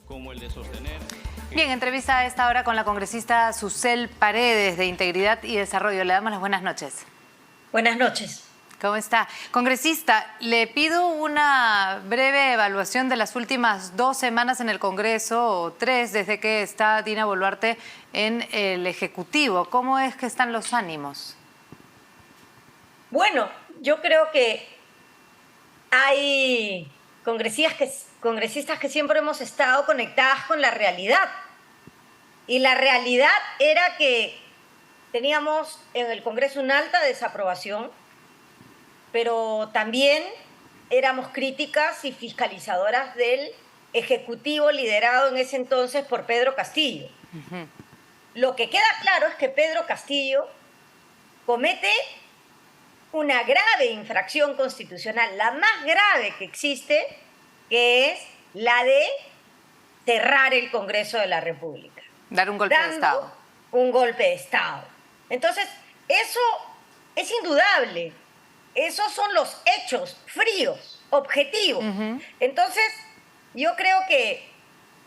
como el de sostener... Bien, entrevista a esta hora con la congresista Susel Paredes de Integridad y Desarrollo. Le damos las buenas noches. Buenas noches. ¿Cómo está? Congresista, le pido una breve evaluación de las últimas 2 semanas en el Congreso, o 3, desde que está Dina Boluarte en el Ejecutivo. ¿Cómo es que están los ánimos? Bueno, yo creo que hay congresistas que siempre hemos estado conectadas con la realidad. Y la realidad era que teníamos en el Congreso una alta desaprobación, pero también éramos críticas y fiscalizadoras del Ejecutivo liderado en ese entonces por Pedro Castillo. Lo que queda claro es que Pedro Castillo comete una grave infracción constitucional, la más grave que existe, que es la de cerrar el Congreso de la República. Dar un golpe de Estado. Un golpe de Estado. Entonces, eso es indudable. Esos son los hechos fríos, objetivos. Entonces, yo creo que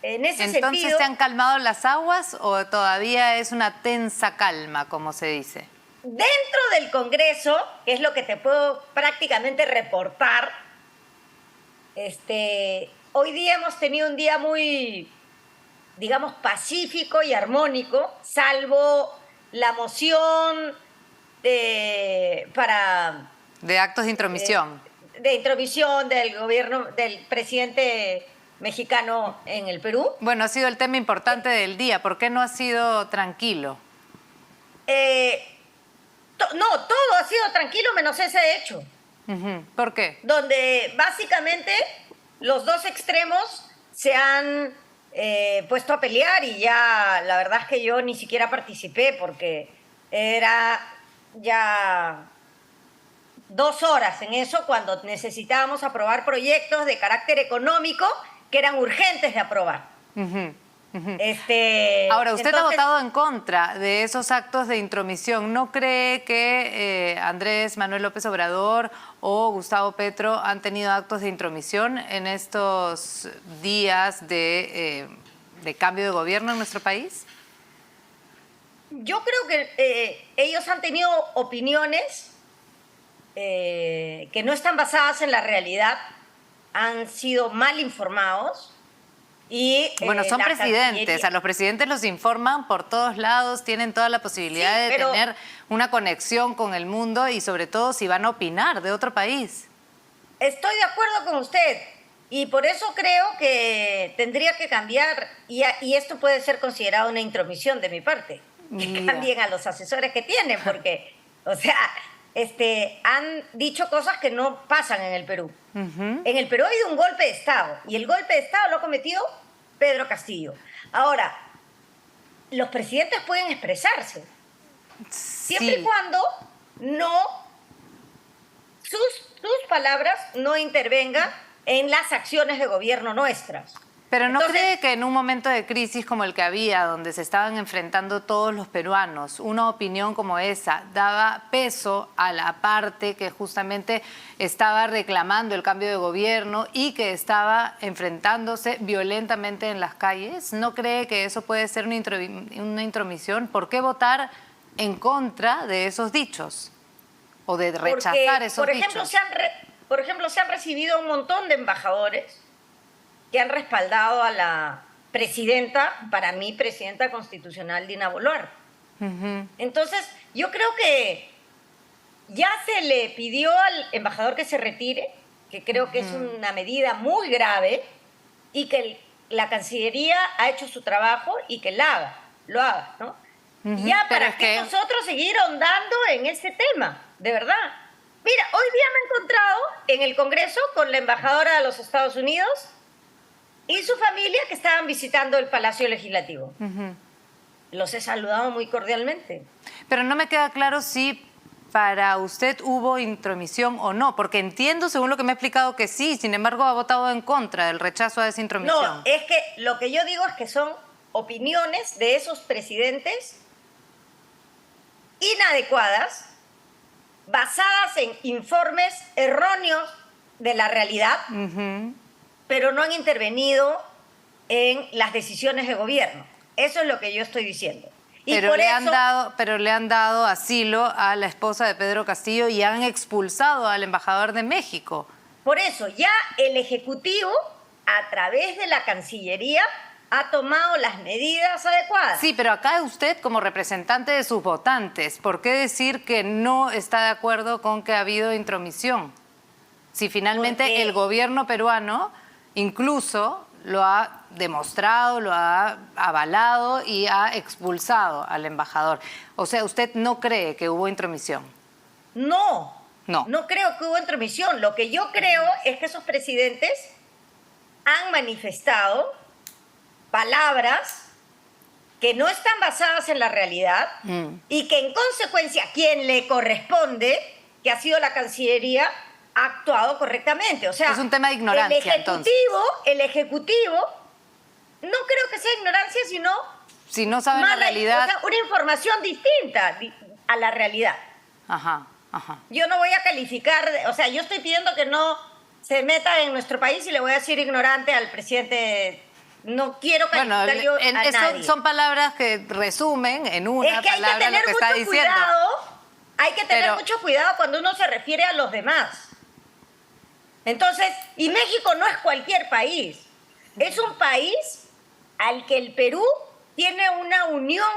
en ese sentido... ¿Entonces se han calmado las aguas o todavía es una tensa calma, como se dice? Dentro del Congreso, que es lo que te puedo prácticamente reportar, hoy día hemos tenido un día muy, digamos, pacífico y armónico, salvo la moción de actos de intromisión. De intromisión del gobierno, del presidente mexicano en el Perú. Bueno, ha sido el tema importante del día. ¿Por qué no ha sido tranquilo? No, todo ha sido tranquilo menos ese hecho. ¿Por qué? Donde básicamente los dos extremos se han puesto a pelear y ya la verdad es que yo ni siquiera participé porque era ya 2 horas en eso cuando necesitábamos aprobar proyectos de carácter económico que eran urgentes de aprobar. Ahora, usted ha votado en contra de esos actos de intromisión. ¿No cree que Andrés Manuel López Obrador o Gustavo Petro han tenido actos de intromisión en estos días de cambio de gobierno en nuestro país? Yo creo que ellos han tenido opiniones que no están basadas en la realidad, han sido mal informados. Y, bueno, son presidentes, a los presidentes los informan por todos lados, tienen toda la posibilidad de tener una conexión con el mundo y sobre todo si van a opinar de otro país. Estoy de acuerdo con usted y por eso creo que tendría que cambiar y esto puede ser considerado una intromisión de mi parte. Que cambien a los asesores que tienen porque, o sea, han dicho cosas que no pasan en el Perú. En el Perú ha habido un golpe de Estado y el golpe de Estado lo ha cometido Pedro Castillo. Ahora, los presidentes pueden expresarse siempre y cuando sus palabras no intervengan en las acciones de gobierno nuestras. Pero ¿no cree que en un momento de crisis como el que había, donde se estaban enfrentando todos los peruanos, una opinión como esa daba peso a la parte que justamente estaba reclamando el cambio de gobierno y que estaba enfrentándose violentamente en las calles? ¿No cree que eso puede ser una intromisión? ¿Por qué votar en contra de esos dichos? ¿O de rechazar esos dichos? Por ejemplo, se han recibido un montón de embajadores que han respaldado a la presidenta, para mí, presidenta constitucional Dina Boluarte. Entonces, yo creo que ya se le pidió al embajador que se retire, que creo que es una medida muy grave, y que la Cancillería ha hecho su trabajo y que lo haga, ¿no? Ya, ¿para qué nosotros seguir ahondando en este tema? De verdad. Mira, hoy día me he encontrado en el Congreso con la embajadora de los Estados Unidos y su familia que estaban visitando el Palacio Legislativo. Los he saludado muy cordialmente. Pero no me queda claro si para usted hubo intromisión o no, porque entiendo, según lo que me ha explicado, que sí, sin embargo ha votado en contra del rechazo a esa intromisión. No, es que lo que yo digo es que son opiniones de esos presidentes inadecuadas, basadas en informes erróneos de la realidad, pero no han intervenido en las decisiones de gobierno. Eso es lo que yo estoy diciendo. Y Pero por le, eso, pero le han dado asilo a la esposa de Pedro Castillo y han expulsado al embajador de México. por eso ya el Ejecutivo, a través de la Cancillería, ha tomado las medidas adecuadas. Sí, pero acá usted como representante de sus votantes, ¿por qué decir que no está de acuerdo con que ha habido intromisión? Si finalmente Porque el gobierno peruano incluso lo ha demostrado, lo ha avalado y ha expulsado al embajador. O sea, ¿usted no cree que hubo intromisión? No, No. no creo que hubo intromisión. Lo que yo creo es que esos presidentes han manifestado palabras que no están basadas en la realidad y que en consecuencia quien le corresponde, que ha sido la Cancillería, ha actuado correctamente. O sea, Es un tema de ignorancia, el Ejecutivo, no creo que sea ignorancia, sino Si no saben la realidad... o sea, una información distinta a la realidad. Ajá, ajá. Yo no voy a calificar, o sea, yo estoy pidiendo que no se meta en nuestro país y le voy a decir ignorante al presidente. No quiero calificar Bueno, yo a nadie. son palabras que resumen en una Es que hay que palabra tener lo que está mucho diciendo. cuidado, hay que tener Pero- mucho cuidado cuando uno se refiere a los demás. Entonces, y México no es cualquier país, es un país al que el Perú tiene una unión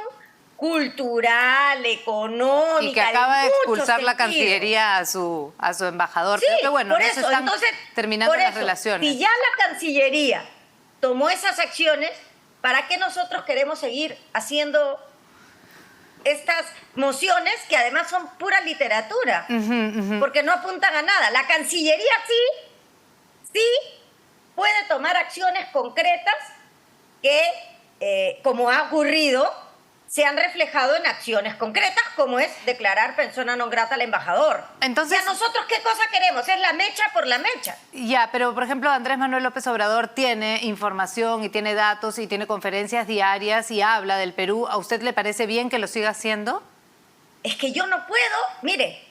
cultural, económica, Y que acaba de muchos expulsar la sentidos. Cancillería a su embajador. Sí, Creo que bueno, por no eso. se están Entonces, terminando por las eso, relaciones. Si ya la Cancillería tomó esas acciones, ¿para qué nosotros queremos seguir haciendo estas mociones que además son pura literatura? Porque no apuntan a nada. La Cancillería sí puede tomar acciones concretas que, como ha ocurrido, se han reflejado en acciones concretas, como es declarar persona non grata al embajador. Entonces- ¿Y a nosotros qué cosa queremos? Es la mecha por la mecha. Ya, pero por ejemplo, Andrés Manuel López Obrador tiene información y tiene datos y tiene conferencias diarias y habla del Perú. ¿A usted le parece bien que lo siga haciendo? Es que yo no puedo, mire,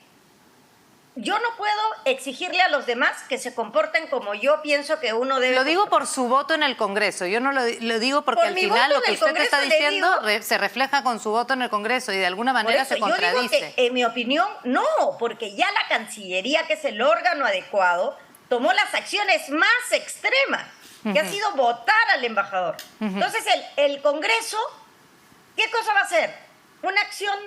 yo no puedo exigirle a los demás que se comporten como yo pienso que uno debe. Lo digo por su voto en el Congreso. Yo no lo digo porque Por al mi final voto lo que en el usted está Congreso le diciendo digo- se refleja con su voto en el Congreso y de alguna Por manera eso, se yo digo contradice. que, en mi opinión, no, porque ya la Cancillería, que es el órgano adecuado, tomó las acciones más extremas, que ha sido votar al embajador. Entonces, el Congreso, ¿qué cosa va a hacer? Una acción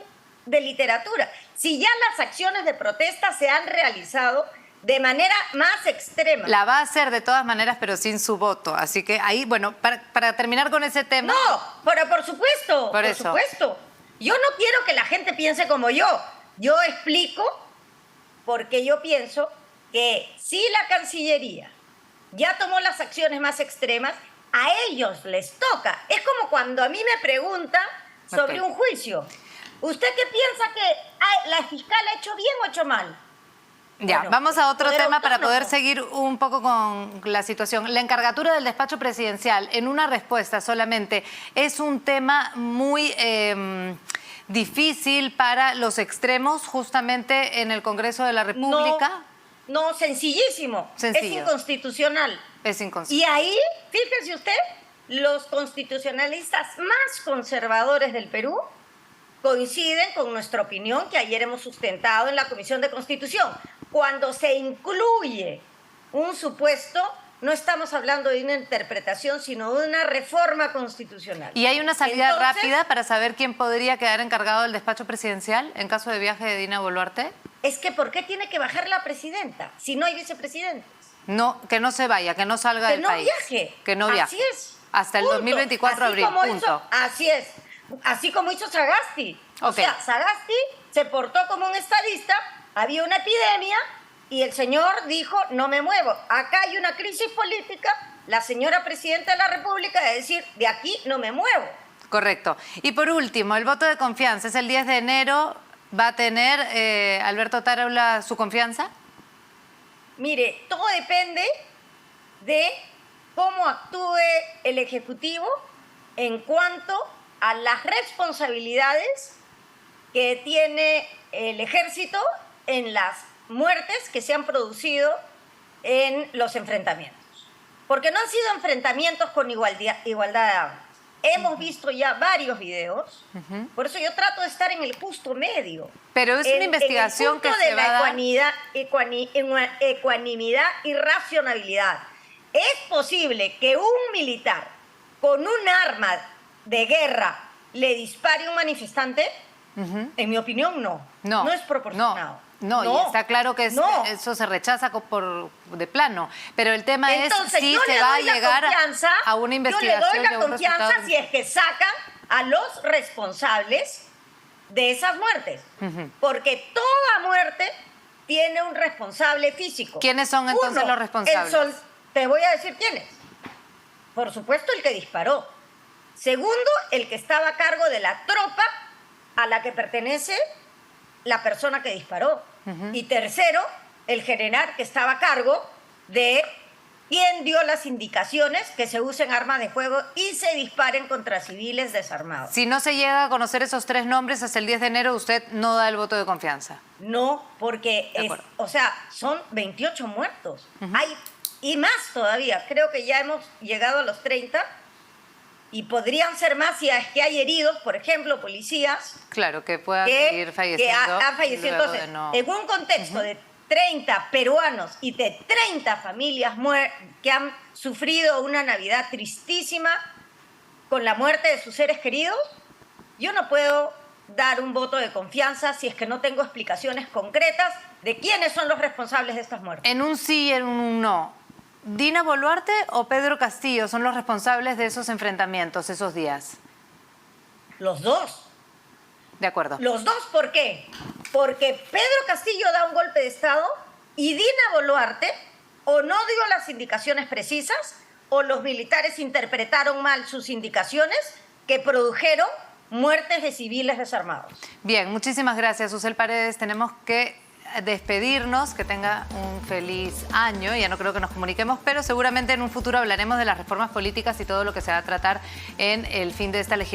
de literatura. Si ya las acciones de protesta se han realizado de manera más extrema. La va a hacer de todas maneras, pero sin su voto. Así que ahí, bueno, para terminar con ese tema... No, pero por supuesto, Por por eso. supuesto. Yo no quiero que la gente piense como yo. Yo explico porque yo pienso que si la Cancillería ya tomó las acciones más extremas, a ellos les toca. Es como cuando a mí me preguntan sobre Ok. un juicio. ¿Usted qué piensa que la fiscal ha hecho bien o hecho mal? Ya, Bueno, vamos a otro poder tema para autónomo. poder seguir un poco con la situación. La encargatura del despacho presidencial, en una respuesta solamente, es un tema muy difícil para los extremos, justamente en el Congreso de la República. No, sencillísimo. Sencillo. Es inconstitucional. Es inconstitucional. Y ahí, fíjese usted, los constitucionalistas más conservadores del Perú coinciden con nuestra opinión que ayer hemos sustentado en la Comisión de Constitución. Cuando se incluye un supuesto, no estamos hablando de una interpretación, sino de una reforma constitucional. ¿Y hay una salida Entonces, rápida para saber quién podría quedar encargado del despacho presidencial en caso de viaje de Dina Boluarte? Es que ¿por qué tiene que bajar la presidenta si no hay vicepresidente? No, que no se vaya, que no salga Que del no país. viaje. Que no viaje. Así es. Hasta el Punto. 2024 Así abril, como punto. así es. Así como hizo Sagasti. O Ok. sea, Sagasti se portó como un estadista, había una epidemia y el señor dijo, no me muevo. Acá hay una crisis política, la señora presidenta de la República de decir, de aquí no me muevo. Correcto. Y por último, el voto de confianza es el 10 de enero. ¿Va a tener Alberto Tarola su confianza? Mire, todo depende de cómo actúe el Ejecutivo en cuanto a las responsabilidades que tiene el Ejército en las muertes que se han producido en los enfrentamientos. porque no han sido enfrentamientos con igualdad de armas. Hemos visto ya varios videos, por eso yo trato de estar en el justo medio. Pero es una investigación que se va a dar... ecuanimidad y racionalidad. ¿Es posible que un militar con un arma de guerra le dispare a un manifestante? En mi opinión, no. No es proporcionado. No, y está claro que eso se rechaza de plano. Pero el tema Entonces, es si se va a llegar a una investigación. Yo le doy la confianza si es que sacan a los responsables de esas muertes. Porque toda muerte tiene un responsable físico. ¿Quiénes son entonces los responsables? Te voy a decir quiénes. Por supuesto, el que disparó. Segundo, el que estaba a cargo de la tropa a la que pertenece la persona que disparó. Y tercero, el general que estaba a cargo de quien dio las indicaciones que se usen armas de fuego y se disparen contra civiles desarmados. Si no se llega a conocer esos 3 nombres hasta el 10 de enero, usted no da el voto de confianza. No, porque son 28 muertos. Y más todavía. Creo que ya hemos llegado a los 30. Y podrían ser más si es que hay heridos, por ejemplo, policías. Claro, que puedan seguir falleciendo. Que han fallecido. Entonces, en un contexto de 30 peruanos y de 30 familias que han sufrido una Navidad tristísima con la muerte de sus seres queridos, yo no puedo dar un voto de confianza si es que no tengo explicaciones concretas de quiénes son los responsables de estas muertes. En un sí y en un no. ¿Dina Boluarte o Pedro Castillo son los responsables de esos enfrentamientos esos días? Los dos. De acuerdo. Los dos, ¿por qué? Porque Pedro Castillo da un golpe de Estado y Dina Boluarte o no dio las indicaciones precisas o los militares interpretaron mal sus indicaciones que produjeron muertes de civiles desarmados. Bien, muchísimas gracias, Susel Paredes. Tenemos que despedirnos, que tenga un feliz año. Ya no creo que nos comuniquemos, pero seguramente en un futuro hablaremos de las reformas políticas y todo lo que se va a tratar en el fin de esta legislatura.